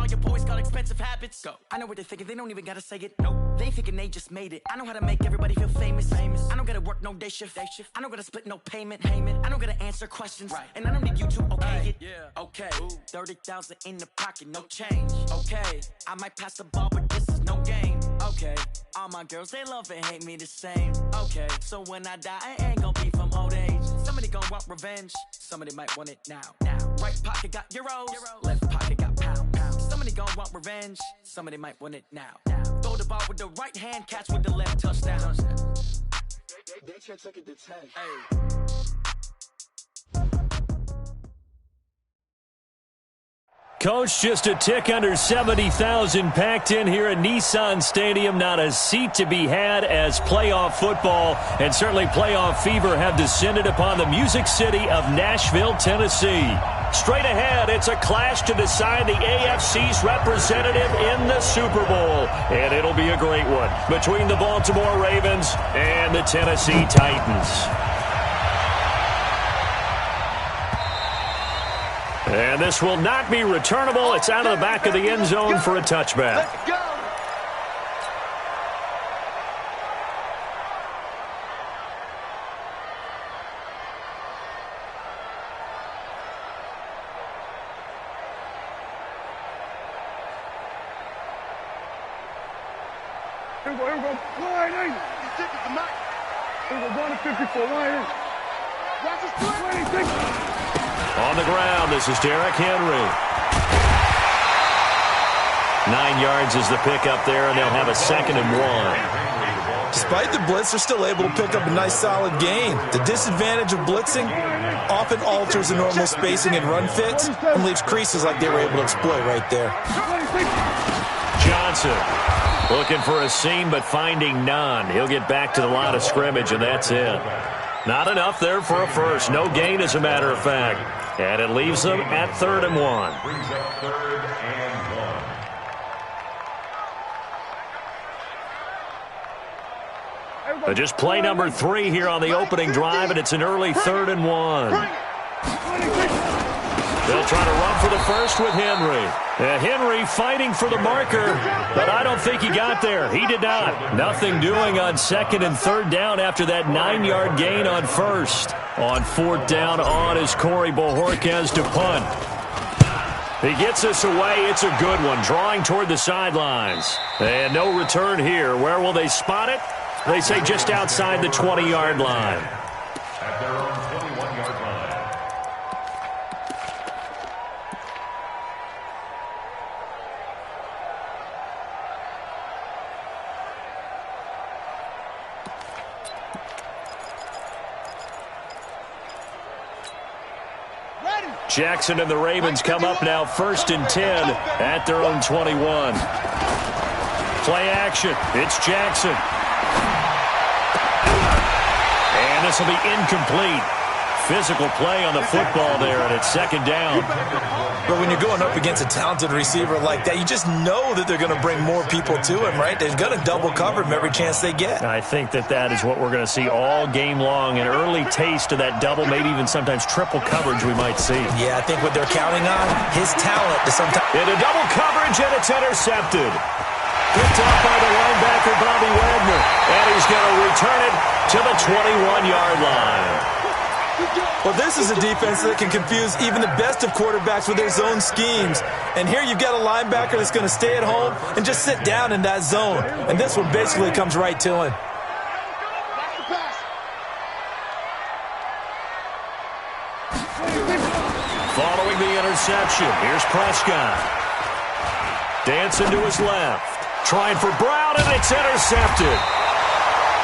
all your boys got expensive habits. Go. I know what they're thinking, they don't even gotta say it. Nope. They thinking they just made it. I know how to make everybody feel famous. I don't gotta work no day shift. I don't gotta split no payment. I don't gotta answer questions. Right. And I don't need you to okay it. Yeah. Okay. 30,000 in the pocket, no change. Okay. I might pass the ball, but this is no game. Okay. All my girls, they love and hate me the same. Okay. So when I die, I ain't gonna be from old age. Somebody gonna want revenge. Somebody might want it now. Right pocket got euros. Left pocket got pounds. Somebody gonna want revenge. Somebody might want it now. Throw the ball with the right hand, catch with the left, touchdown. They took it to 10. Hey. Coach, just a tick under 70,000 packed in here at Nissan Stadium. Not a seat to be had as playoff football and certainly playoff fever have descended upon the Music City of Nashville, Tennessee. Straight ahead, it's a clash to decide the AFC's representative in the Super Bowl. And it'll be a great one between the Baltimore Ravens and the Tennessee Titans. And this will not be returnable. It's out of the back of the end zone for a touchback. Let's go. Here we go. Line in. Here we go. Down to 54. Line in. Watch his foot. 26. On the ground, this is Derrick Henry. 9 yards is the pickup there, and they'll have a 2nd and 1. Despite the blitz, they're still able to pick up a nice solid gain. The disadvantage of blitzing often alters the normal spacing and run fits and leaves creases like they were able to exploit right there. Johnson looking for a seam but finding none. He'll get back to the line of scrimmage, and that's it. Not enough there for a first. No gain, as a matter of fact. And it leaves them at 3rd and 1. Brings up 3rd and 1. Just play number 3 here on the opening drive, and it's an early 3rd and 1. They'll try to run for the first with Henry. Henry fighting for the marker, but I don't think he got there. He did not. Nothing doing on 2nd and 3rd down after that 9-yard gain on 1st. On 4th down on is Corey Bojorquez to punt. He gets us away. It's a good one, drawing toward the sidelines. And no return here. Where will they spot it? They say just outside the 20-yard line. At their own 21-yard line. Jackson and the Ravens come up now 1st and 10 at their own 21. Play action. It's Jackson. And this will be incomplete. Physical play on the football there, and it's 2nd down. But when you're going up against a talented receiver like that, you just know that they're going to bring more people to him, right? They're going to double cover him every chance they get. I think that is what we're going to see all game long. An early taste of that double, maybe even sometimes triple coverage we might see. Yeah, I think what they're counting on, his talent to sometimes... Into double coverage, and it's intercepted. Picked up by the linebacker, Bobby Wagner. And he's going to return it to the 21-yard line. Well, this is a defense that can confuse even the best of quarterbacks with their zone schemes. And here you've got a linebacker that's going to stay at home and just sit down in that zone. And this one basically comes right to him. Following the interception, here's Prescott. Dancing to his left. Trying for Brown, and it's intercepted.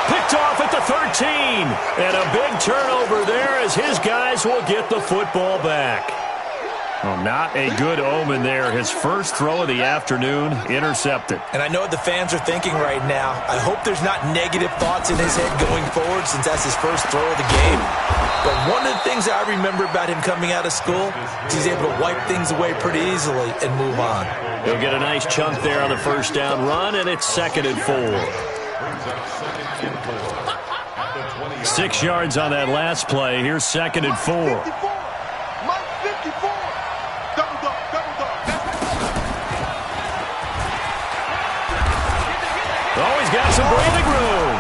Picked off at the 13. And a big turnover there as his guys will get the football back. Well, not a good omen there. His first throw of the afternoon, intercepted. And I know what the fans are thinking right now. I hope there's not negative thoughts in his head going forward since that's his first throw of the game. But one of the things I remember about him coming out of school is he's able to wipe things away pretty easily and move on. He'll get a nice chunk there on the first down run, and it's 2nd and 4. 6 yards on that last play. Here's 2nd and 4. got some breathing room.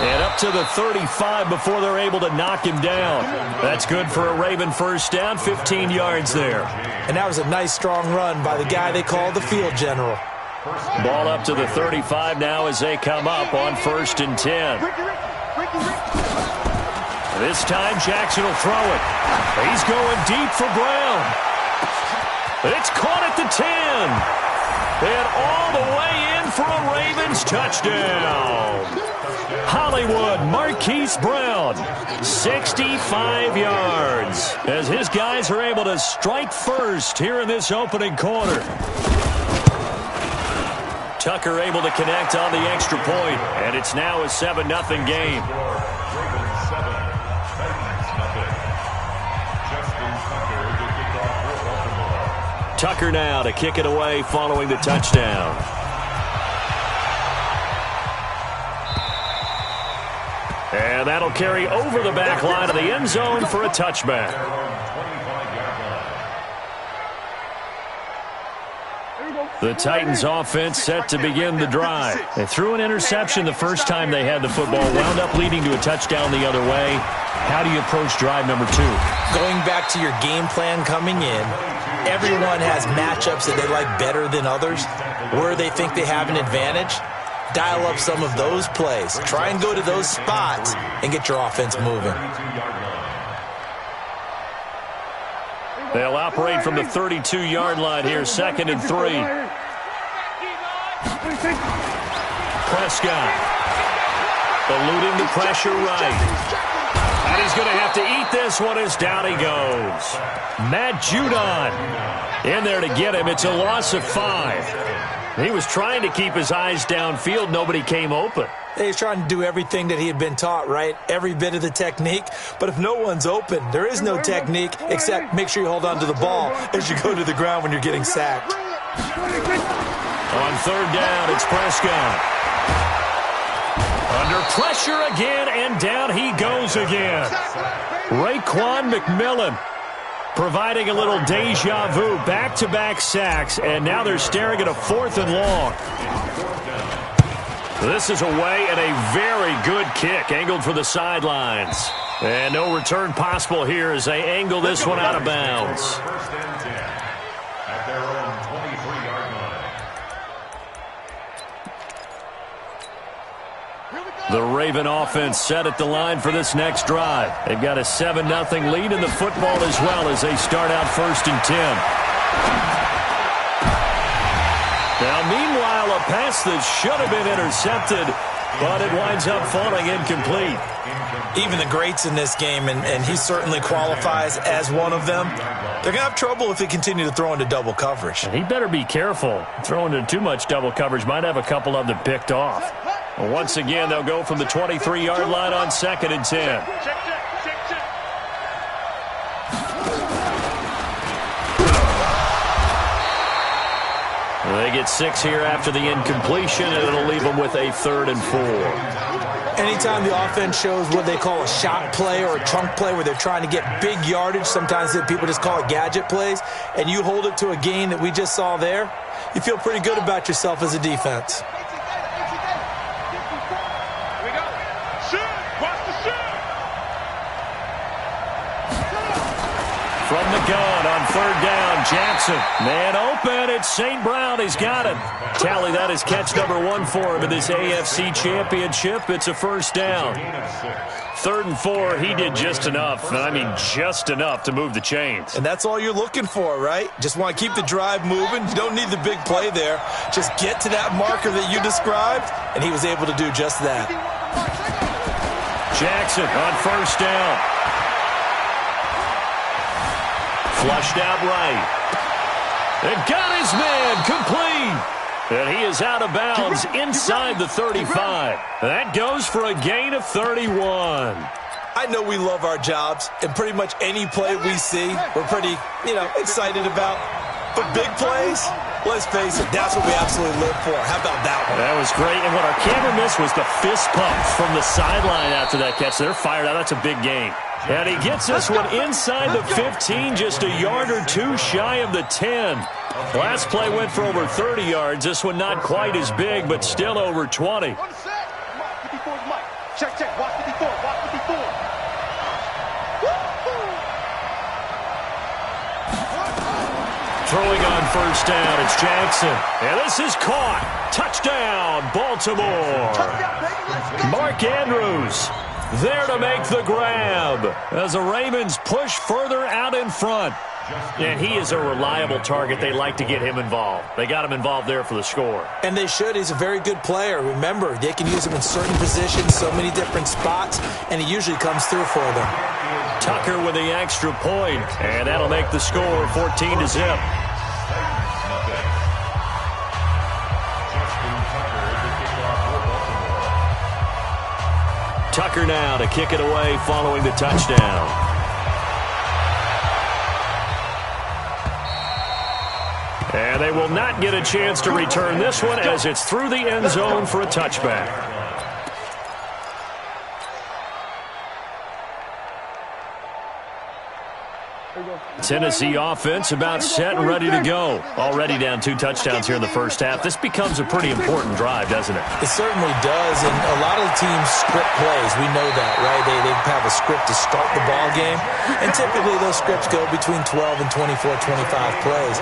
And up to the 35 before they're able to knock him down. That's good for a Raven first down, 15 yards there. And that was a nice, strong run by the guy they call the field general. Ball up to the 35 now as they come up on 1st and 10. This time Jackson will throw it. He's going deep for Brown. It's caught at the 10. And all the way in for a Ravens touchdown. Hollywood Marquise Brown, 65 yards, as his guys are able to strike first here in this opening quarter. Tucker able to connect on the extra point, and it's now a 7-0 game. Tucker now to kick it away following the touchdown. And that'll carry over the back line of the end zone for a touchback. The Titans offense set to begin the drive. They threw an interception the first time they had the football, wound up leading to a touchdown the other way. How do you approach drive number 2? Going back to your game plan coming in, everyone has matchups that they like better than others, where they think they have an advantage. Dial up some of those plays. Try and go to those spots and get your offense moving. They'll operate from the 32-yard line here, 2nd and 3. Prescott eluding the pressure right. And he's going to have to eat this one as down he goes. Matt Judon in there to get him. It's a loss of 5. He was trying to keep his eyes downfield. Nobody came open. He's trying to do everything that he had been taught, right? Every bit of the technique. But if no one's open, there is no technique except make sure you hold on to the ball as you go to the ground when you're getting sacked. On 3rd down, it's Prescott. Under pressure again, and down he goes again. Raekwon McMillan providing a little deja vu, back-to-back sacks, and now they're staring at a 4th and long. This is away, and a very good kick, angled for the sidelines. And no return possible here as they angle this one out of bounds. At their own 23-yard line. The Raven offense set at the line for this next drive. They've got a 7-0 lead in the football as well as they start out 1st and 10. Now, meanwhile, a pass that should have been intercepted, but it winds up falling incomplete. Even the greats in this game, and he certainly qualifies as one of them, they're going to have trouble if they continue to throw into double coverage. He better be careful. Throwing into too much double coverage might have a couple of them picked off. Well, once again, they'll go from the 23-yard line on 2nd and 10. They get 6 here after the incompletion, and it'll leave them with a 3rd and 4. Anytime the offense shows what they call a shot play or a chunk play where they're trying to get big yardage, sometimes people just call it gadget plays, and you hold it to a gain that we just saw there, you feel pretty good about yourself as a defense. From the gun on 3rd down, Jackson. Man open, it's St. Brown. He's got it. Tally, that is catch number 1 for him in this AFC Championship. It's a 1st down. 3rd and 4, he did just enough. And I mean just enough to move the chains. And that's all you're looking for, right? Just want to keep the drive moving. You don't need the big play there. Just get to that marker that you described, and he was able to do just that. Jackson on 1st down. Flushed out right. And got his man complete. And he is out of bounds inside the 35. That goes for a gain of 31. I know we love our jobs, and pretty much any play we see, we're pretty, excited about. But big plays, let's face it, that's what we absolutely live for. How about that one? That was great. And what our camera missed was the fist pump from the sideline after that catch. They're fired out. That's a big game. And he gets this one inside the 15, just a yard or two shy of the 10. Last play went for over 30 yards. This one not quite as big, but still over 20. Check, check. Watch 54. Watch 54. Throwing on first down, it's Jackson. And this is caught. Touchdown, Baltimore. Mark Andrews there to make the grab as the Ravens push further out in front. And he is a reliable target. They like to get him involved. They got him involved there for the score. And they should. He's a very good player. Remember, they can use him in certain positions, so many different spots, and he usually comes through for them. Tucker with the extra point, and that'll make the score 14-0. Tucker now to kick it away following the touchdown. And they will not get a chance to return this one as it's through the end zone for a touchback. Tennessee offense about set and ready to go. Already down 2 touchdowns here in the first half. This becomes a pretty important drive, doesn't it? It certainly does, and a lot of the teams script plays. We know that, right? They have a script to start the ball game, and typically those scripts go between 12 and 24, 25 plays.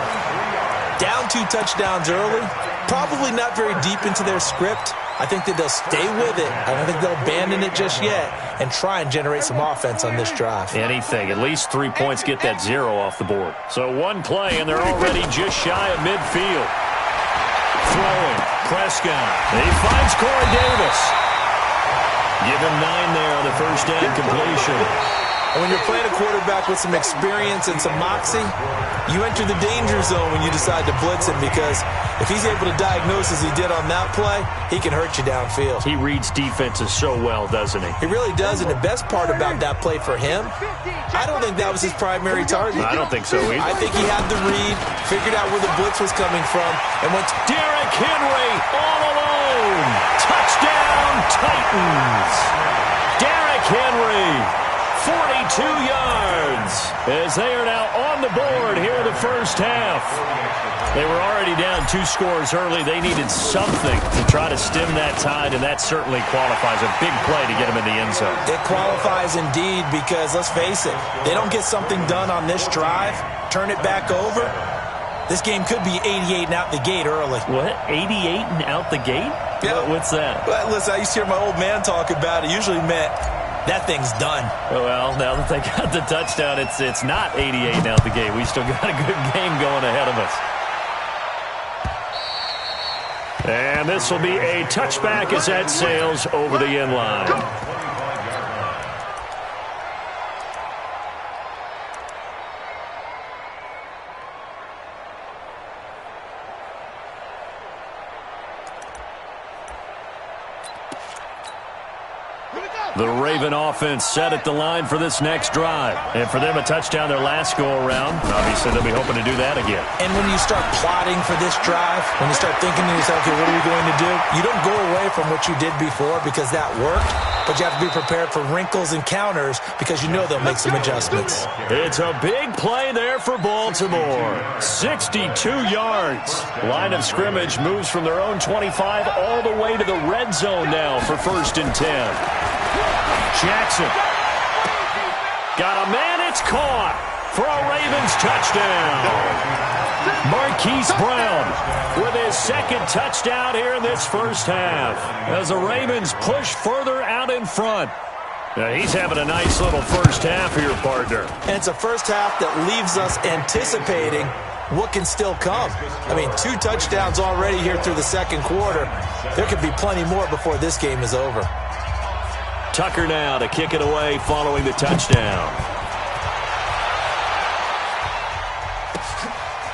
Down 2 touchdowns early, probably not very deep into their script. I think that they'll stay with it. I don't think they'll abandon it just yet and try and generate some offense on this drive. Anything. At least 3 points, get that 0 off the board. So one play, and they're already just shy of midfield. Throwing. Prescott. He finds Corey Davis. Give him 9 there on the first down completion. And when you're playing a quarterback with some experience and some moxie, you enter the danger zone when you decide to blitz him, because if he's able to diagnose as he did on that play, he can hurt you downfield. He reads defenses so well, doesn't he? He really does, and the best part about that play for him, I don't think that was his primary target. I don't think so either. I think he had the read, figured out where the blitz was coming from, and went to Derrick Henry all alone. Touchdown, Titans. Derrick Henry. 42 yards as they are now on the board here in the first half. They were already down 2 scores early. They needed something to try to stem that tide, and that certainly qualifies. A big play to get them in the end zone. It qualifies indeed, because let's face it, they don't get something done on this drive, turn it back over, this game could be 88 and out the gate early. What? 88 and out the gate? Yeah. What's that? Well, listen, I used to hear my old man talk about it. Usually meant that thing's done. Well, now that they got the touchdown, it's not 88 out the gate. We still got a good game going ahead of us. And this will be a touchback as that sails over the end line. The Raven offense set at the line for this next drive. And for them, a touchdown their last go-around. Obviously, they'll be hoping to do that again. And when you start plotting for this drive, when you start thinking to yourself, okay, what are we going to do? You don't go away from what you did before because that worked, but you have to be prepared for wrinkles and counters because you know they'll make some adjustments. It's a big play there for Baltimore. 62 yards. Line of scrimmage moves from their own 25 all the way to the red zone now for 1st and 10. Jackson. Got a man, it's caught for a Ravens touchdown. Marquise Brown with his 2nd touchdown here in this first half as the Ravens push further out in front. Now, he's having a nice little first half here, partner. And it's a first half that leaves us anticipating what can still come. I mean, 2 touchdowns already here through the 2nd quarter. There could be plenty more before this game is over. Tucker now to kick it away following the touchdown.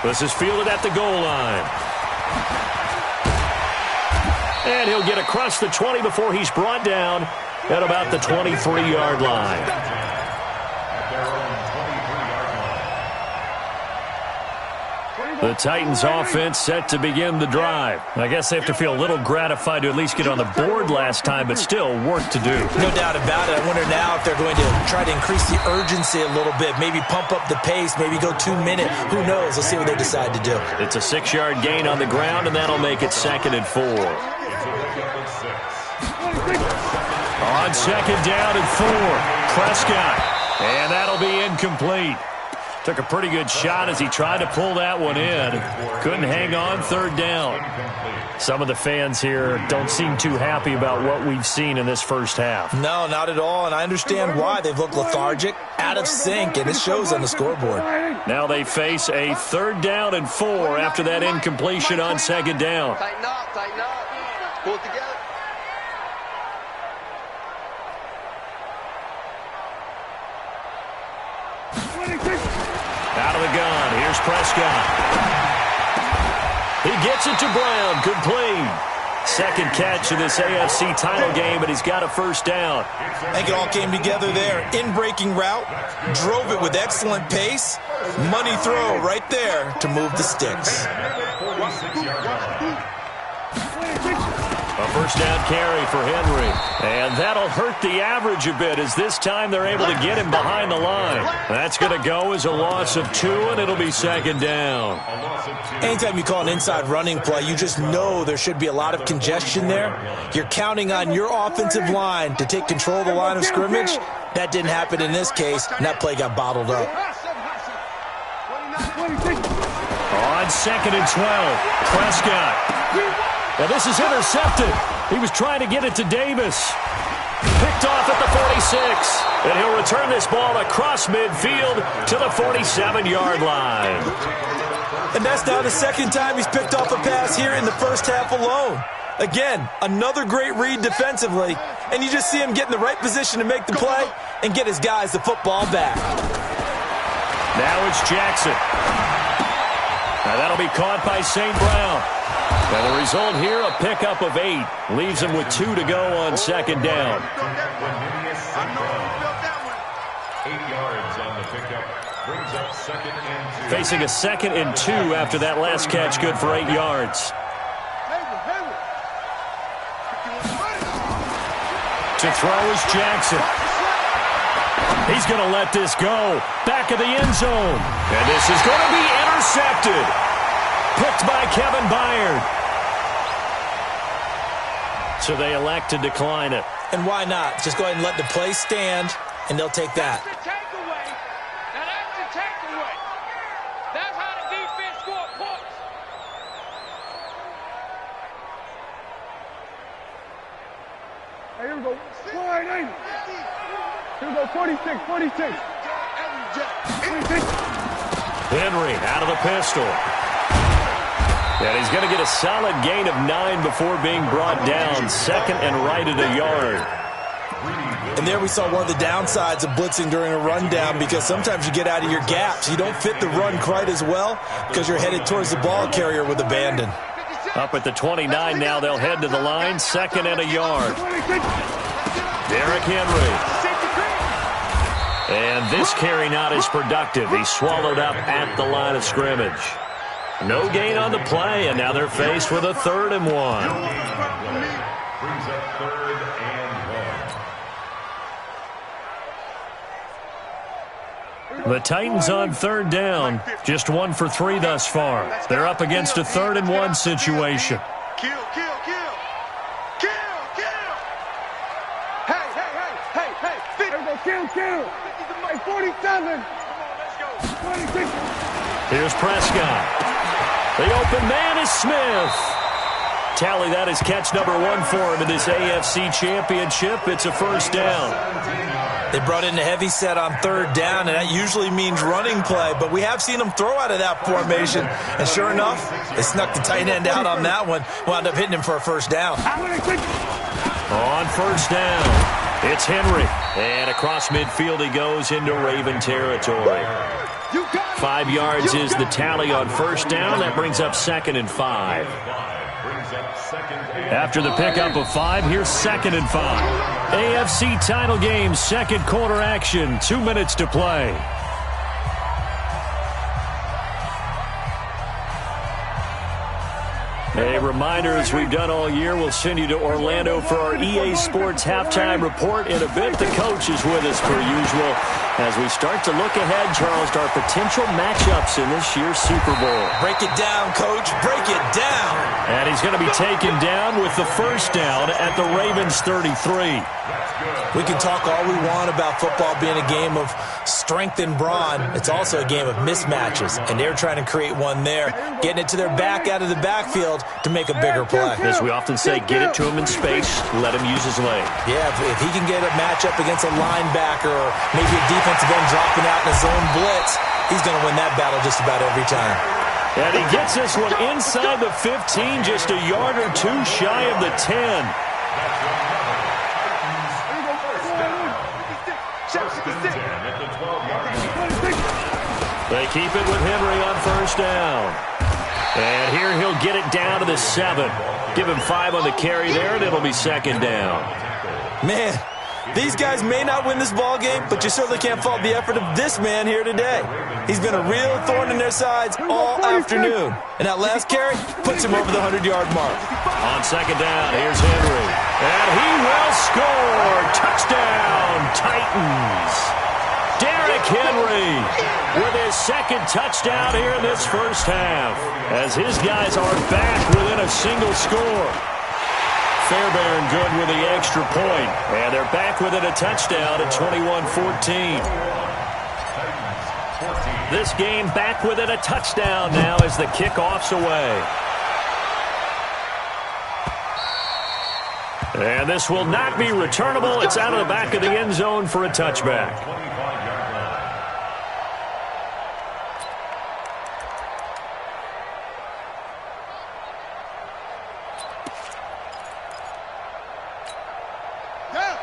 This is fielded at the goal line. And he'll get across the 20 before he's brought down at about the 23-yard line. The Titans offense set to begin the drive. I guess they have to feel a little gratified to at least get on the board last time, but still work to do. No doubt about it. I wonder now if they're going to try to increase the urgency a little bit, maybe pump up the pace, maybe go 2-minute. Who knows? Let's see what they decide to do. It's a 6-yard gain on the ground, and that'll make it 2nd and 4. On second down and 4, Prescott. And that'll be incomplete. Took a pretty good shot as he tried to pull that one in. Couldn't hang on third down. Some of the fans here don't seem too happy about what we've seen in this first half. No, not at all, and I understand why. They've looked lethargic, out of sync, and it shows on the scoreboard. Now they face a third down and 4 after that incompletion on second down. Tighten up, pull it together. Out of the gun, here's Prescott. He gets it to Brown, complete. Second catch of this AFC title game, and he's got a first down. I think it all came together there. In-breaking route, drove it with excellent pace. Money throw right there to move the sticks. A first down carry for Henry. And that'll hurt the average a bit as this time they're able to get him behind the line. That's going to go as a loss of 2, and it'll be second down. Anytime you call an inside running play, you just know there should be a lot of congestion there. You're counting on your offensive line to take control of the line of scrimmage. That didn't happen in this case, and that play got bottled up. On second and 12, Prescott. Now this is intercepted. He was trying to get it to Davis. Picked off at the 46. And he'll return this ball across midfield to the 47-yard line. And that's now the second time he's picked off a pass here in the first half alone. Again, another great read defensively. And you just see him get in the right position to make the play and get his guys the football back. Now it's Jackson. Now that'll be caught by St. Brown. And the result here, a pickup of 8. Leaves him with 2 to go on second down. 8 yards on the pickup. Brings up second and 2. Facing a second and 2 after that last catch, good for 8 yards. To throw is Jackson. He's going to let this go. Back of the end zone. And this is going to be intercepted. Picked by Kevin Byard. So they elect to decline it. And why not? Just go ahead and let the play stand, and they'll take that. That's the takeaway. Now that's the takeaway. That's how the defense score points. Hey, here we go. Slide in. Here we go. 46, 46. 46. Henry out of the pistol. And he's going to get a solid gain of 9 before being brought down. Second and right at a yard. And there we saw one of the downsides of blitzing during a rundown, because sometimes you get out of your gaps. You don't fit the run quite as well because you're headed towards the ball carrier with abandon. Up at the 29 now, they'll head to the line. Second and a yard. Derrick Henry. And this carry not as productive. He's swallowed up at the line of scrimmage. No gain on the play, and now they're faced with a 3rd and 1. Brings up 3rd and 1. The Titans on 3rd down. Just 1 for 3 thus far. They're up against a 3rd and 1 situation. Kill. Hey. There we go. Kill. 47. Come on, let's go. 26. Here's Prescott. The open man is Smith. Tally that is catch number 1 for him in this AFC Championship. It's a first down. They brought in a heavy set on 3rd down, and that usually means running play, but we have seen them throw out of that formation, and sure enough, they snuck the tight end out on that one, wound up hitting him for a first down. On first down, it's Henry, and across midfield he goes into Raven territory. 5 yards is the tally on first down. That brings up 2nd and 5. After the pickup of 5, here's 2nd and 5. AFC title game, 2nd quarter action, 2 minutes to play. A reminder, as we've done all year, we'll send you to Orlando for our EA Sports halftime report in a bit. The coach is with us per usual as we start to look ahead, Charles, to our potential matchups in this year's Super Bowl. Break it down, Coach. Break it down. And he's going to be taken down with the first down at the Ravens' 33. We can talk all we want about football being a game of strength and brawn. It's also a game of mismatches, and they're trying to create one there, getting it to their back out of the backfield to make a bigger play. As we often say, get it to him in space, let him use his leg. Yeah, if he can get a matchup against a linebacker or maybe a defensive end dropping out in a zone blitz, he's going to win that battle just about every time. And he gets this one inside the 15, just a yard or two shy of the 10. They keep it with Henry on first down. And here he'll get it down to the 7. Give him 5 on the carry there, and it'll be second down. Man, these guys may not win this ball game, but you certainly can't fault the effort of this man here today. He's been a real thorn in their sides all afternoon. And that last carry puts him over the 100-yard mark. On second down, here's Henry. And he will score. Touchdown, Titans. Derrick Henry with his second touchdown here in this first half, as his guys are back within a single score. Fairbairn good with the extra point, and they're back within a touchdown at 21-14. This game back within a touchdown now as the kickoff's away. And this will not be returnable. It's out of the back of the end zone for a touchback.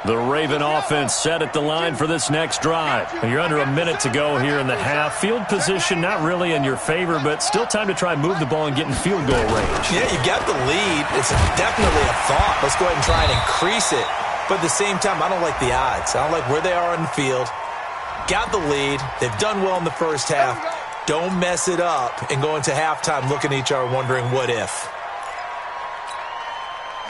The Raven offense set at the line for this next drive. You're under a minute to go here in the half. Field position not really in your favor, but still time to try and move the ball and get in field goal range. Yeah, you got the lead. It's definitely a thought. Let's go ahead and try and increase it. But at the same time, I don't like the odds. I don't like where they are on the field. Got the lead. They've done well in the first half. Don't mess it up and go into halftime looking at each other wondering what if.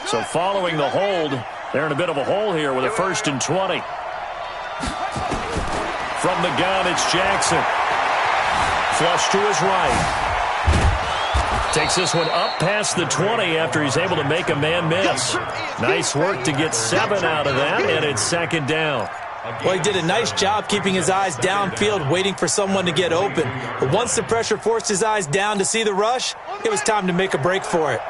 So following the hold, they're in a bit of a hole here with a 1st and 20. From the gun, it's Jackson. Flush to his right. Takes this one up past the 20 after he's able to make a man miss. Nice work to get 7 out of that, and it's second down. Well, he did a nice job keeping his eyes downfield, waiting for someone to get open. But once the pressure forced his eyes down to see the rush, it was time to make a break for it.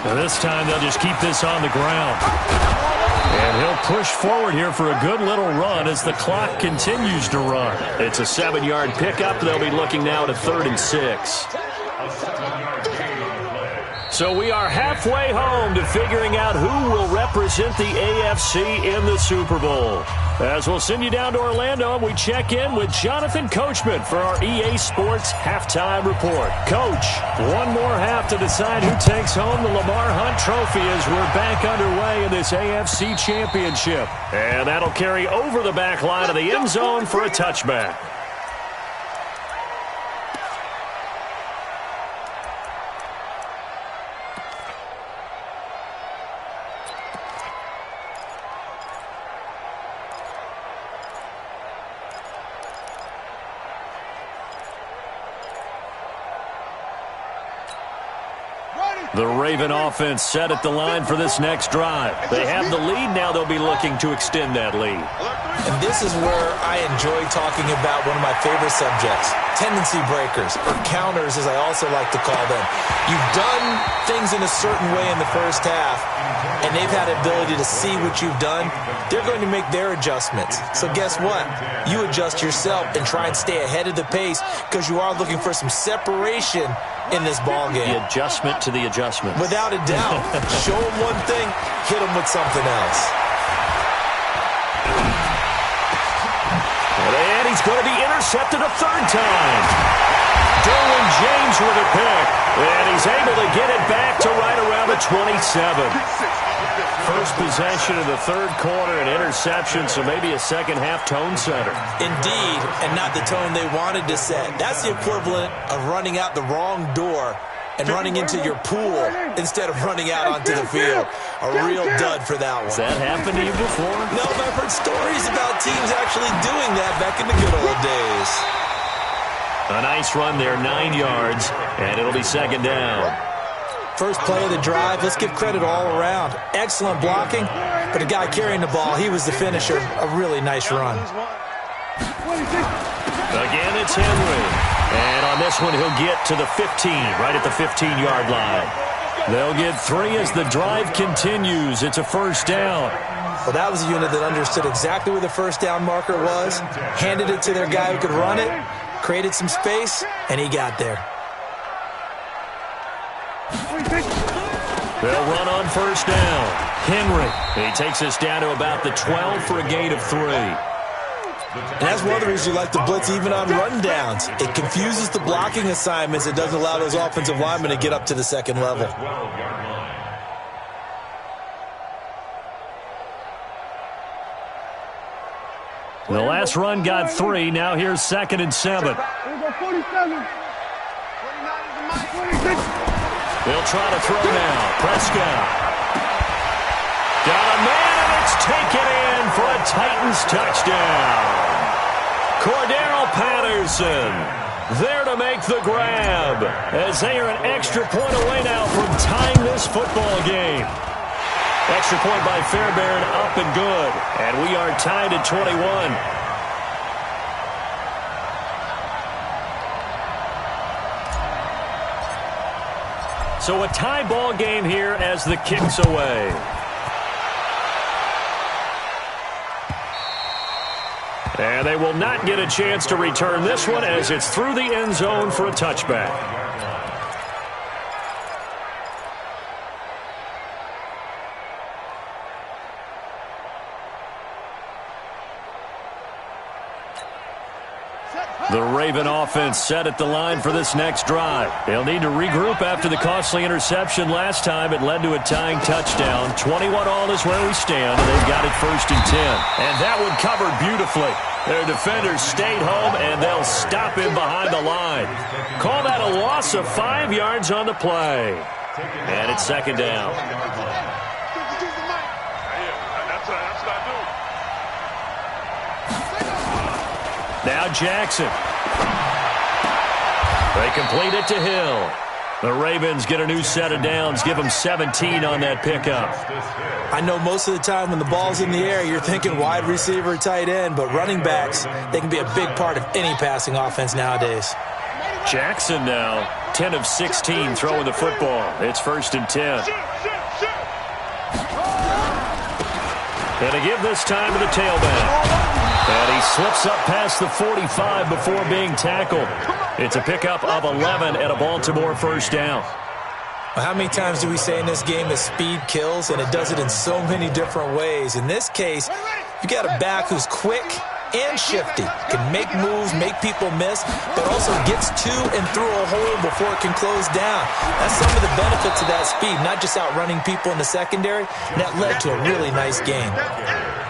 Now this time they'll just keep this on the ground. And he'll push forward here for a good little run as the clock continues to run. It's a 7-yard pickup. They'll be looking now at a 3rd and 6. So we are halfway home to figuring out who will represent the AFC in the Super Bowl. As we'll send you down to Orlando, we check in with Jonathan Coachman for our EA Sports Halftime Report. Coach, one more half to decide who takes home the Lamar Hunt Trophy as we're back underway in this AFC Championship. And that'll carry over the back line of the end zone for a touchback. The Raven offense set at the line for this next drive. They have the lead now. They'll be looking to extend that lead. And this is where I enjoy talking about one of my favorite subjects, tendency breakers, or counters as I also like to call them. You've done things in a certain way in the first half, and they've had the ability to see what you've done. They're going to make their adjustments. So guess what? You adjust yourself and try and stay ahead of the pace because you are looking for some separation in this ball game. The adjustment to the adjustment. Without a doubt. Show them one thing, hit them with something else. And he's going to be intercepted a 3rd time. Derwin James with a pick. And he's able to get it back to right around the 27. First possession of the 3rd quarter, an interception, so maybe a second-half tone setter. Indeed, and not the tone they wanted to set. That's the equivalent of running out the wrong door and running into your pool instead of running out onto the field. A real dud for that one. Has that happened to you before? No, but I've heard stories about teams actually doing that back in the good old days. A nice run there, 9 yards, and it'll be second down. First play of the drive, let's give credit all around. Excellent blocking, but the guy carrying the ball, he was the finisher. A really nice run. Again, it's Henry. And on this one, he'll get to the 15, right at the 15-yard line. They'll get 3 as the drive continues. It's a first down. Well, that was a unit that understood exactly where the first down marker was, handed it to their guy who could run it, created some space, and he got there. They'll run on first down. Henry, he takes us down to about the 12 for a gain of 3. And that's one of the reasons you like to blitz even on rundowns. It confuses the blocking assignments. It doesn't allow those offensive linemen to get up to the second level. The last run got 3. Now here's 2nd and 7. They'll try to throw now. Prescott. Got a man, and it's taken in for a Titans touchdown. Cordero Patterson there to make the grab as they are an extra point away now from tying this football game. Extra point by Fairbairn, up and good. And we are tied at 21. So a tie ball game here as the kick's away. And they will not get a chance to return this one as it's through the end zone for a touchback. The Raven offense set at the line for this next drive. They'll need to regroup after the costly interception last time. It led to a tying touchdown. 21-all is where we stand, and they've got it 1st and 10. And that one covered beautifully. Their defenders stayed home, and they'll stop him behind the line. Call that a loss of 5 yards on the play. And it's 2nd down. Now Jackson. They complete it to Hill. The Ravens get a new set of downs, give them 17 on that pickup. I know most of the time when the ball's in the air, you're thinking wide receiver, tight end, but running backs, they can be a big part of any passing offense nowadays. Jackson now, 10 of 16 throwing the football. It's 1st and 10. And to give this time to the tailback. And he slips up past the 45 before being tackled. It's a pickup of 11 and a Baltimore first down. Well, how many times do we say in this game that speed kills, and it does it in so many different ways? In this case, you got a back who's quick and shifty, can make moves, make people miss, but also gets to and through a hole before it can close down. That's some of the benefits of that speed, not just outrunning people in the secondary, and that led to a really nice game.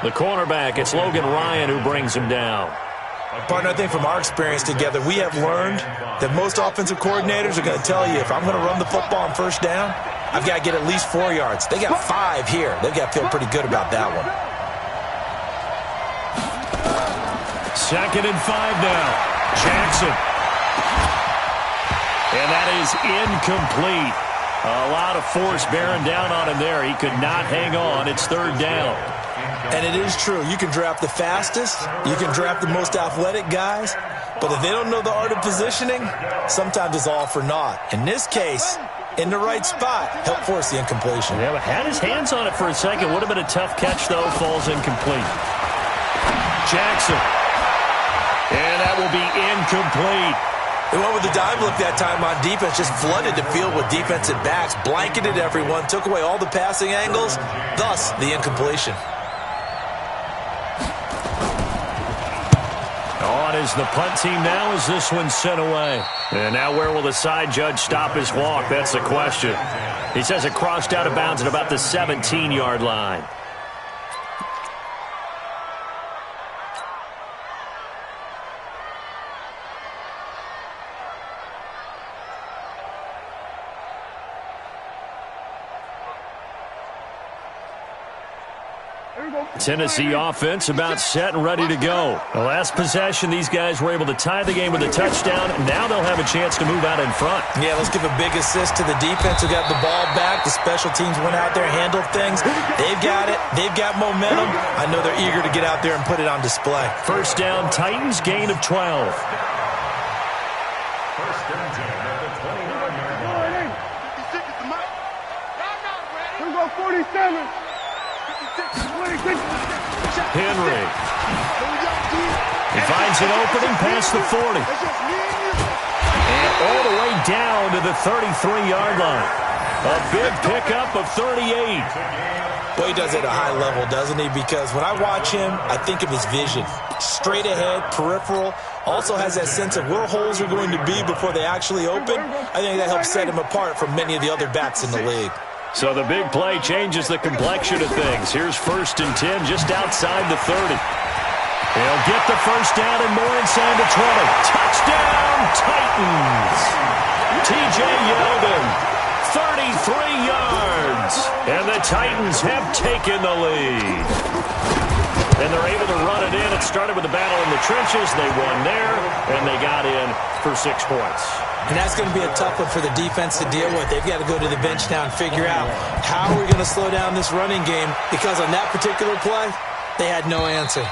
The cornerback, it's Logan Ryan who brings him down. Partner, I think from our experience together, we have learned that most offensive coordinators are going to tell you, if I'm going to run the football on first down, I've got to get at least 4 yards. They got 5 here. They've got to feel pretty good about that one. 2nd and 5 now. Jackson. And that is incomplete. A lot of force bearing down on him there. He could not hang on. It's 3rd down. And it is true. You can draft the fastest. You can draft the most athletic guys. But if they don't know the art of positioning, sometimes it's all for naught. In this case, in the right spot, helped force the incompletion. Yeah, but had his hands on it for a second. Would have been a tough catch, though. Falls incomplete. Jackson. And that will be incomplete. They went with the dive look that time on defense, just flooded the field with defensive backs, blanketed everyone, took away all the passing angles, thus the incompletion. On is the punt team now as this one's sent away. And now where will the side judge stop his walk? That's the question. He says it crossed out of bounds at about the 17-yard line. Tennessee offense about set and ready to go. The last possession, these guys were able to tie the game with a touchdown. Now they'll have a chance to move out in front. Yeah, let's give a big assist to the defense who got the ball back. The special teams went out there, handled things. They've got it. They've got momentum. I know they're eager to get out there and put it on display. First down, Titans, gain of 12. First and 10 at the 29-yard line. 47. Henry. He finds an opening past the 40. And all the way down to the 33-yard line. A big pickup of 38. Boy, he does it at a high level, doesn't he? Because when I watch him, I think of his vision. Straight ahead, peripheral. Also has that sense of where holes are going to be before they actually open. I think that helps set him apart from many of the other backs in the league. So the big play changes the complexion of things. Here's first and 10 just outside the 30. He'll get the first down and more inside the 20. Touchdown, Titans! T.J. Yeldon, 33 yards. And the Titans have taken the lead. And they're able to run it in. It started with a battle in the trenches. They won there, and they got in for 6 points. And that's going to be a tough one for the defense to deal with. They've got to go to the bench now and figure out how we're going to slow down this running game, because on that particular play, they had no answer.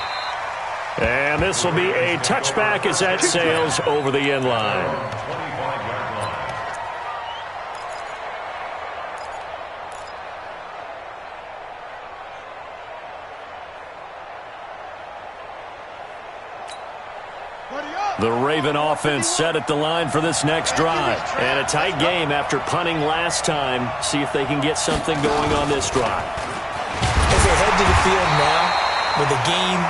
And this will be a touchback as that sails over the end line. The Raven offense set at the line for this next drive. And a tight game after punting last time. See if they can get something going on this drive. As they head to the field now, with the game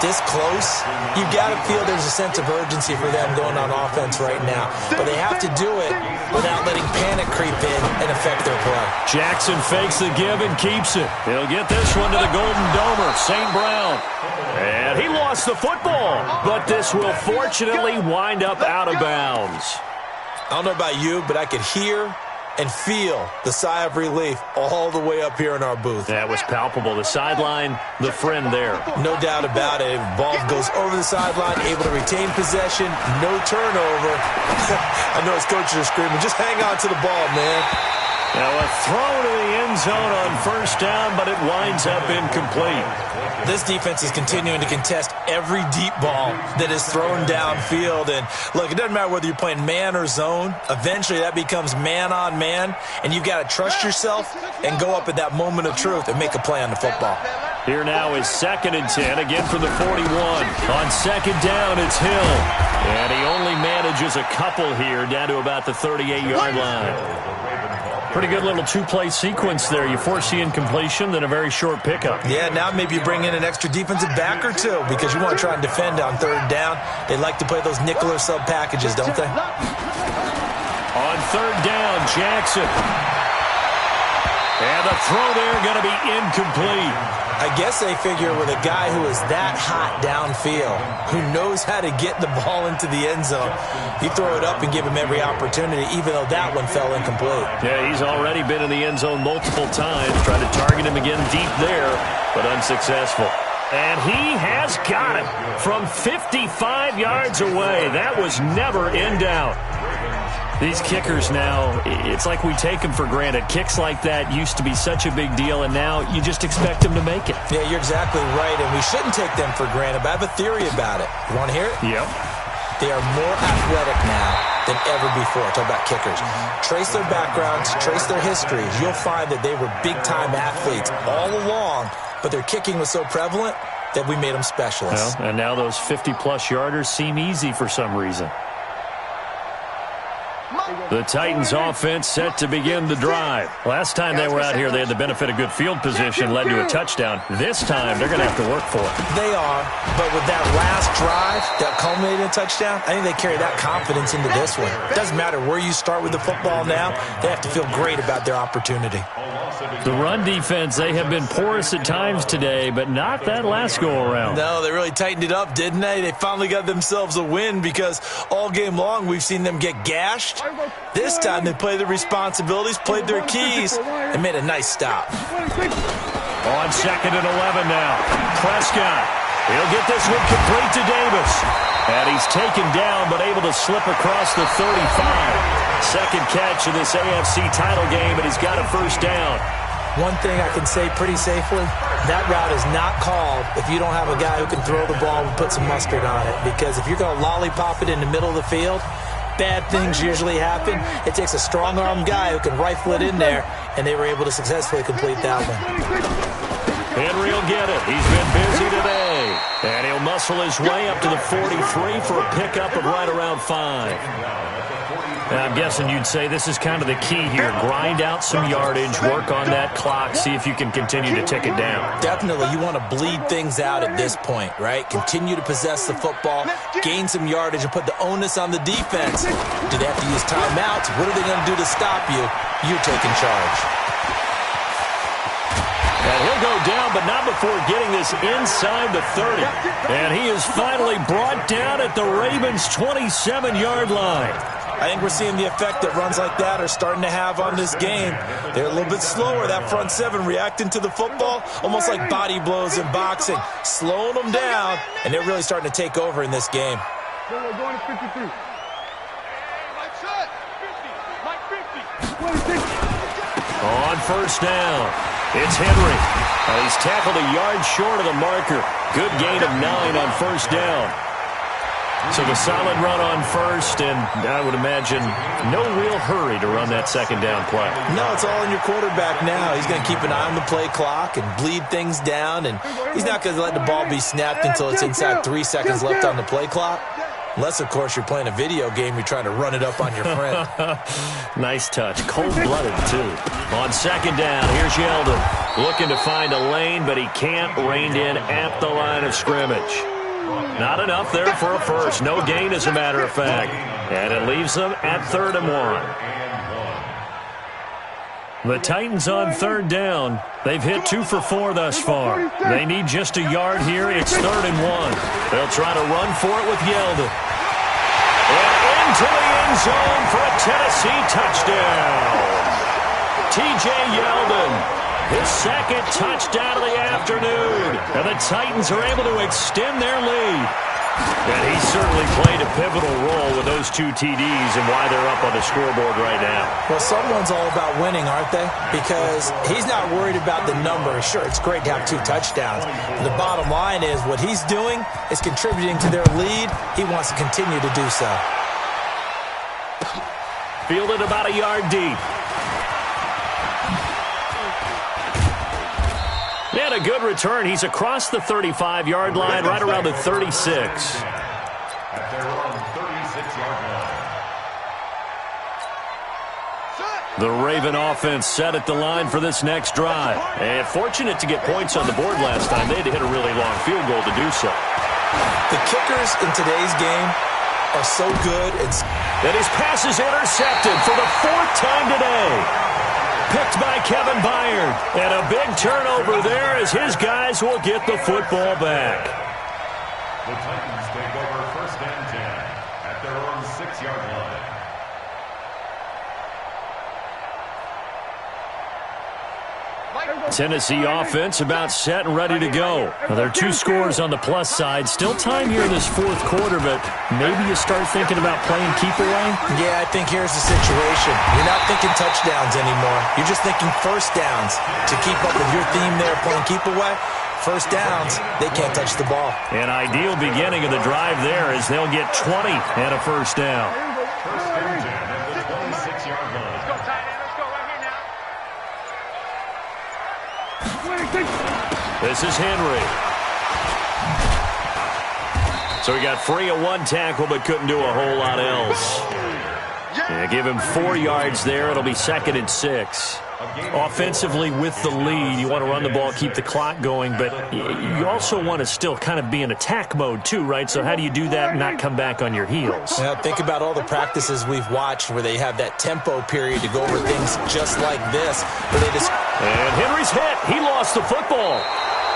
this close, you've got to feel there's a sense of urgency for them going on offense right now. But they have to do it without letting panic creep in and affect their play. Jackson fakes the give and keeps it. He'll get this one to the Golden Domer, St. Brown. And he lost the football, but this will fortunately wind up out of bounds. I don't know about you, but I could hear and feel the sigh of relief all the way up here in our booth. That was palpable. The sideline, the friend there. No doubt about it. Ball goes over the sideline, able to retain possession, no turnover. I know his coaches are screaming, just hang on to the ball, man. Now a throw to the end zone on first down, but it winds up incomplete. This defense is continuing to contest every deep ball that is thrown downfield. And look, it doesn't matter whether you're playing man or zone. Eventually that becomes man on man, and you've got to trust yourself and go up at that moment of truth and make a play on the football. Here now is 2nd and 10, again from the 41. On second down, it's Hill. And he only manages a couple here, down to about the 38-yard line. Pretty good little two-play sequence there. You force the incompletion, then a very short pickup. Yeah, now maybe you bring in an extra defensive back or two because you want to try and defend on third down. They like to play those nickel or sub packages, don't they? On third down, Jackson. And the throw there going to be incomplete. I guess they figure with a guy who is that hot downfield, who knows how to get the ball into the end zone, you throw it up and give him every opportunity, even though that one fell incomplete. Yeah, he's already been in the end zone multiple times. Tried to target him again deep there, but unsuccessful. And he has got it from 55 yards away. That was never in doubt. These kickers now, it's like we take them for granted. Kicks like that used to be such a big deal, and now you just expect them to make it. Yeah, you're exactly right, and we shouldn't take them for granted, but I have a theory about it. You want to hear it? Yep. They are more athletic now than ever before. Talk about kickers. Trace their backgrounds, trace their histories. You'll find that they were big-time athletes all along, but their kicking was so prevalent that we made them specialists. Well, and now those 50-plus yarders seem easy for some reason. The Titans offense set to begin the drive. Last time they were out here, they had the benefit of good field position, led to a touchdown. This time, they're going to have to work for it. They are, but with that last drive that culminated in a touchdown, I think they carry that confidence into this one. It doesn't matter where you start with the football now. They have to feel great about their opportunity. The run defense, they have been porous at times today, but not that last go-around. No, they really tightened it up, didn't they? They finally got themselves a win because all game long we've seen them get gashed. This time they played their responsibilities, played their keys, and made a nice stop. On 2nd and 11 now. Prescott. He'll get this one complete to Davis. And he's taken down but able to slip across the 35. Second catch of this AFC title game, and he's got a first down. One thing I can say pretty safely, that route is not called if you don't have a guy who can throw the ball and put some mustard on it. Because if you're going to lollipop it in the middle of the field, bad things usually happen. It takes a strong-armed guy who can rifle it in there, and they were able to successfully complete that one. Henry will get it. He's been busy today. And he'll muscle his way up to the 43 for a pickup of right around 5. I'm guessing you'd say this is kind of the key here. Grind out some yardage, work on that clock, see if you can continue to tick it down. Definitely. You want to bleed things out at this point, right? Continue to possess the football, gain some yardage, and put the onus on the defense. Do they have to use timeouts? What are they going to do to stop you? You're taking charge. And he'll go down, but not before getting this inside the 30. And he is finally brought down at the Ravens' 27-yard line. I think we're seeing the effect that runs like that are starting to have on this game. They're a little bit slower, that front seven, reacting to the football, almost like body blows in boxing, slowing them down, and they're really starting to take over in this game. We're going to 53. Mike 50. On first down, it's Henry. He's tackled a yard short of the marker. Good gain of 9 on first down. So the solid run on first, and I would imagine no real hurry to run that second down play. No, it's all in your quarterback now. He's going to keep an eye on the play clock and bleed things down, and he's not going to let the ball be snapped until it's inside 3 seconds left on the play clock. Unless, of course, you're playing a video game, you're trying to run it up on your friend. Nice touch. Cold-blooded, too. On second down, here's Yeldon. Looking to find a lane, but he can't. Reined in at the line of scrimmage. Not enough there for a first. No gain, as a matter of fact. And it leaves them at 3rd and 1. The Titans on third down. They've hit 2 for 4 thus far. They need just a yard here. It's 3rd and 1. They'll try to run for it with Yeldon. And into the end zone for a Tennessee touchdown. T.J. Yeldon. His second touchdown of the afternoon. And the Titans are able to extend their lead. And he certainly played a pivotal role with those 2 TDs and why they're up on the scoreboard right now. Well, someone's all about winning, aren't they? Because he's not worried about the number. Sure, it's great to have 2 touchdowns. But the bottom line is what he's doing is contributing to their lead. He wants to continue to do so. Fielded about a yard deep. And a good return. He's across the 35-yard line, right around the 36. At their own 36-yard line. The Raven offense set at the line for this next drive. And fortunate to get points on the board last time. They had to hit a really long field goal to do so. The kickers in today's game are so good. And his pass is intercepted for the 4th time today. Picked by Kevin Byard. And a big turnover there as his guys will get the football back. The Titans take over 1st and 10 at their own 6-yard line. Tennessee offense about set and ready to go. Now, there are 2 scores on the plus side. Still time here in this 4th quarter, but maybe you start thinking about playing keep away? Yeah, I think here's the situation. You're not thinking touchdowns anymore. You're just thinking first downs. To keep up with your theme there, playing keep away, first downs, they can't touch the ball. An ideal beginning of the drive there as they'll get 20 and a first down. 1st and 10 at the 26-yard line. This is Henry. So he got free of 1 tackle but couldn't do a whole lot else. Yeah, give him 4 yards there. It'll be 2nd and 6. Offensively with the lead, you want to run the ball, keep the clock going, but you also want to still kind of be in attack mode too, right? So how do you do that and not come back on your heels? Yeah, think about all the practices we've watched where they have that tempo period to go over things just like this. Where they just... And Henry's hit. He lost the football.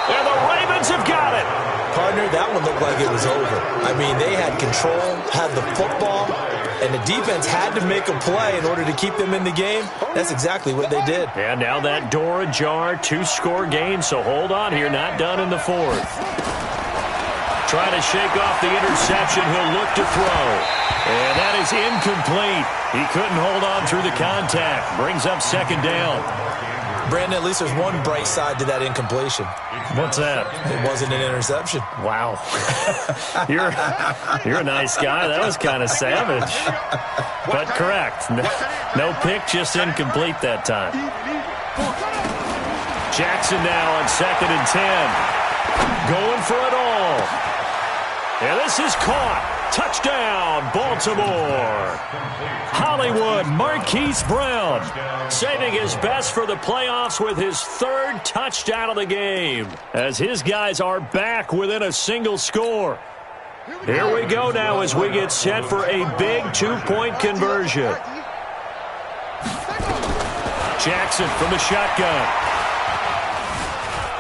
And the Ravens have got it. Partner, that one looked like it was over. I mean, they had control, had the football, and the defense had to make a play in order to keep them in the game. That's exactly what they did. And now that door ajar, 2-score game, so hold on here, not done in the fourth. Trying to shake off the interception, he'll look to throw. And that is incomplete. He couldn't hold on through the contact. Brings up second down. Brandon, at least there's one bright side to that incompletion. What's that? It wasn't an interception. Wow. You're a nice guy. That was kind of savage. But correct. No pick, just incomplete that time. Jackson now on 2nd and 10. Going for it all. And this is caught. Touchdown, Baltimore. Hollywood, Marquise Brown, saving his best for the playoffs with his 3rd touchdown of the game, as his guys are back within a single score. Here we go now as we get set for a big 2-point conversion. Jackson from the shotgun.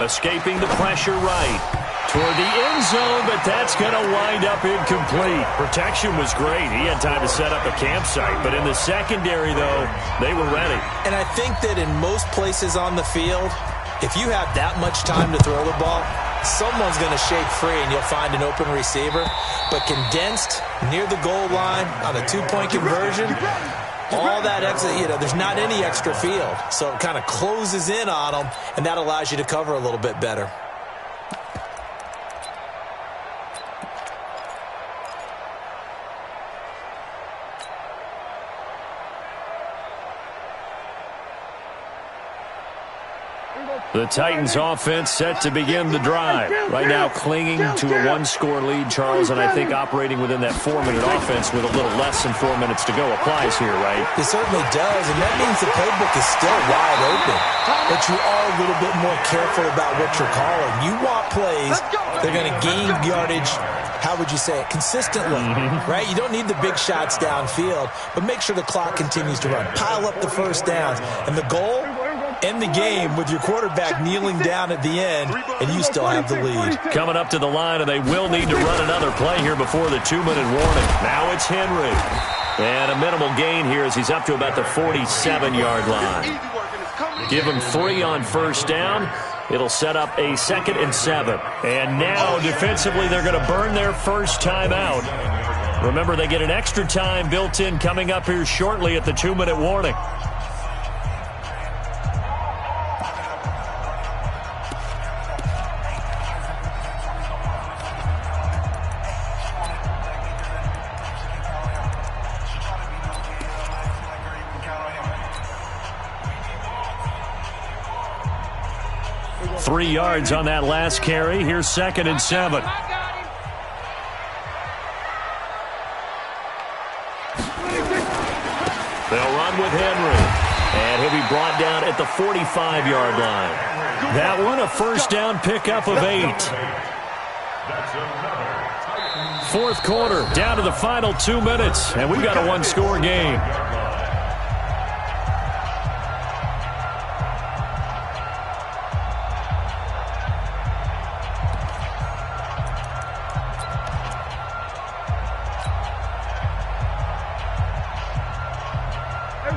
Escaping the pressure right. Toward the end zone, but that's going to wind up incomplete. Protection was great. He had time to set up a campsite. But in the secondary, though, they were ready. And I think that in most places on the field, if you have that much time to throw the ball, someone's going to shake free and you'll find an open receiver. But condensed near the goal line on a 2-point conversion, all that extra, there's not any extra field. So it kind of closes in on them, and that allows you to cover a little bit better. The Titans offense set to begin the drive. Right now clinging to a 1-score lead, Charles, and I think operating within that 4-minute offense with a little less than 4 minutes to go applies here, right? It certainly does, and that means the playbook is still wide open. But you are a little bit more careful about what you're calling. You want plays that are going to gain yardage, how would you say it, consistently, right? You don't need the big shots downfield, but make sure the clock continues to run. Pile up the first downs, and the goal, end the game with your quarterback kneeling down at the end, and you still have the lead. Coming up to the line, and they will need to run another play here before the 2-minute warning. Now it's Henry. And a minimal gain here as he's up to about the 47-yard line. Give him 3 on first down. It'll set up a 2nd and 7. And now, defensively, they're going to burn their first time out. Remember, they get an extra time built in coming up here shortly at the 2-minute warning. Three yards on that last carry. Here's 2nd and 7. They'll run with Henry. And he'll be brought down at the 45-yard line. That one, a first down pickup of 8. Fourth quarter, down to the final 2 minutes. And we've got a 1-score game.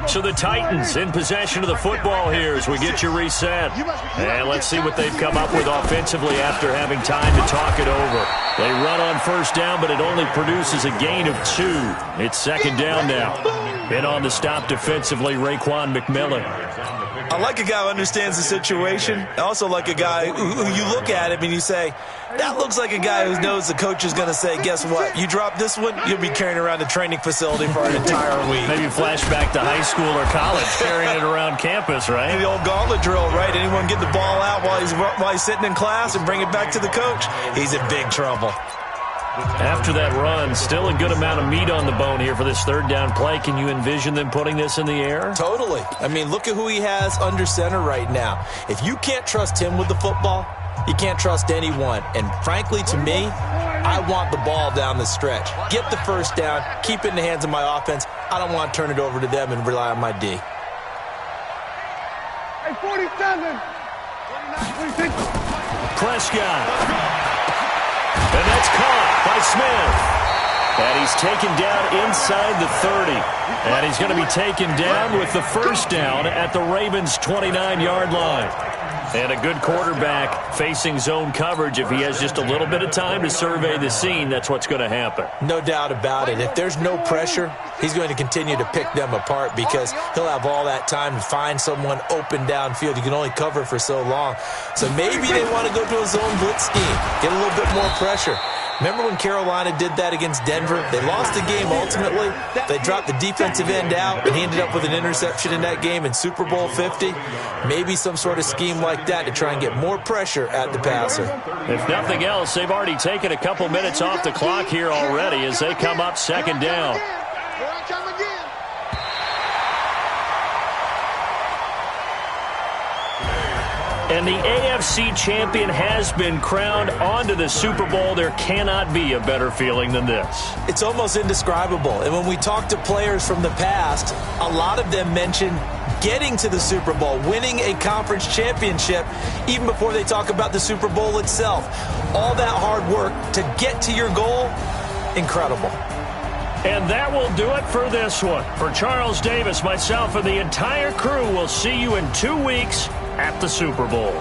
So the Titans in possession of the football here as we get you reset. And let's see what they've come up with offensively after having time to talk it over. They run on first down, but it only produces a gain of 2. It's 2nd down now. In on the stop defensively, Raekwon McMillan. I like a guy who understands the situation. I also like a guy who you look at him and you say, that looks like a guy who knows the coach is going to say, guess what? You drop this one, you'll be carrying around the training facility for an entire week. Maybe flashback to high school or college, carrying it around campus, right? The old gauntlet drill, right? Anyone get the ball out while he's sitting in class and bring it back to the coach? He's in big trouble. After that run, still a good amount of meat on the bone here for this 3rd down play. Can you envision them putting this in the air? Totally. I mean, look at who he has under center right now. If you can't trust him with the football, you can't trust anyone. And frankly, to me, I want the ball down the stretch. Get the first down, keep it in the hands of my offense. I don't want to turn it over to them and rely on my D. Hey, 47. Prescott. And that's caught by Smith. And he's taken down inside the 30. And he's going to be taken down with the first down at the Ravens' 29-yard line. And a good quarterback facing zone coverage. If he has just a little bit of time to survey the scene, that's what's going to happen. No doubt about it. If there's no pressure, he's going to continue to pick them apart because he'll have all that time to find someone open downfield. You can only cover for so long. So maybe they want to go to a zone blitz scheme, get a little bit more pressure. Remember when Carolina did that against Denver? They lost the game ultimately. They dropped the defensive end out, and he ended up with an interception in that game in Super Bowl 50. Maybe some sort of scheme like that to try and get more pressure at the passer. If nothing else, they've already taken a couple minutes off the clock here already as they come up second down. And the AFC champion has been crowned onto the Super Bowl. There cannot be a better feeling than this. It's almost indescribable. And when we talk to players from the past, a lot of them mention getting to the Super Bowl, winning a conference championship, even before they talk about the Super Bowl itself. All that hard work to get to your goal, incredible. And that will do it for this one. For Charles Davis, myself, and the entire crew, we'll see you in 2 weeks at the Super Bowl.